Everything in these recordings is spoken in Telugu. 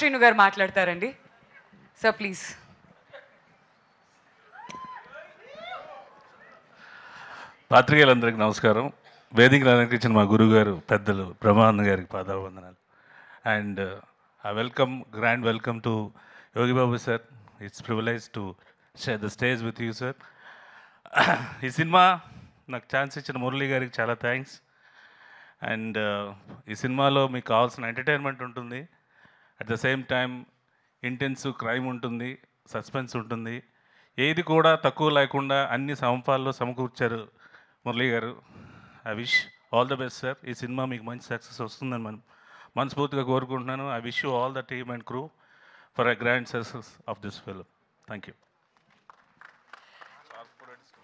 శ్రీను గారు మాట్లాడతారండి. Sir please. పాత్రికేయులందరికీ నమస్కారం. వేదికను అలంకరించిన మా గురువుగారు పెద్దలు బ్రహ్మానంద గారికి పాదావందనాలు. And grand welcome to Yogi Babu sir. It's privilege to share the stage with you sir. ఈ సినిమా నాకు ఛాన్స్ ఇచ్చిన మురళి గారికి చాలా థ్యాంక్స్. అండ్ ఈ సినిమాలో మీకు కావాల్సిన ఎంటర్టైన్మెంట్ ఉంటుంది, at the same time intense crime ఉంటుంది, సస్పెన్స్ ఉంటుంది. ఏది కూడా తక్కువ లేకుండా అన్ని సమపాల్లో సమకూర్చారు మురళి గారు. I wish all the best sir. ఈ సినిమా మీకు మంచి సక్సెస్ వస్తుందని మనస్ఫూర్తిగా కోరుకుంటున్నాను. I wish you all the team and crew for a grand success of this film. Thank you.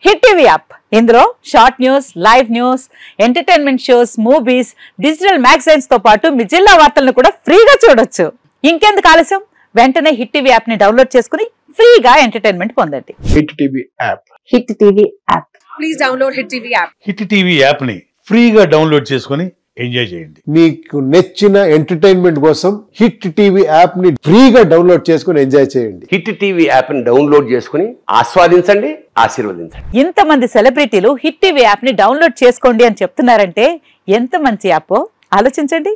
Hit TV app, ఇందులో short news, live news, entertainment shows, movies, digital magazines తో పాటు మీ జిల్లా వార్తలను కూడా ఫ్రీగా చూడొచ్చు. ఇంకెందుకు ఆలస్యం, వెంటనే హిట్ టీవీ యాప్ ని డౌన్లోడ్ చేసుకుని ఫ్రీగా ఎంటర్టైన్మెంట్ పొందండి. Hit TV app. Hit TV app. Please download hit TV app. Hit TV app ని ఫ్రీగా డౌన్లోడ్ చేసుకుని ఎంజాయ్ చేయండి. మీకు నచ్చిన ఎంటర్టైన్మెంట్ కోసం హిట్ టీవీ యాప్ ని ఫ్రీగా డౌన్లోడ్ చేసుకుని ఎంజాయ్ చేయండి. హిట్ టీవీ యాప్ ని డౌన్లోడ్ చేసుకుని ఆస్వాదించండి, ఆశీర్వదించండి. ఇంతమంది సెలబ్రిటీలు హిట్ టీవీ యాప్ ని డౌన్లోడ్ చేసుకోండి అని చెప్తున్నారంటే ఎంత మంచి యాప్ ఆలోచించండి.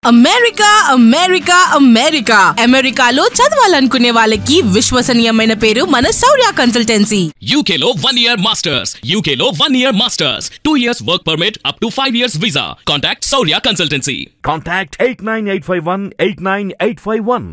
అమెరికా అమెరికా అమెరికా అమెరికాలో చదవాలనుకునే వాళ్ళకి విశ్వసనీయమైన పేరు మన శౌర్య కన్సల్టెన్సీ. UK లో 1 year masters, UK లో 1 year masters, 2 years work permit up to 5 years visa. Contact Saurya Consultancy. Contact 89851 89851.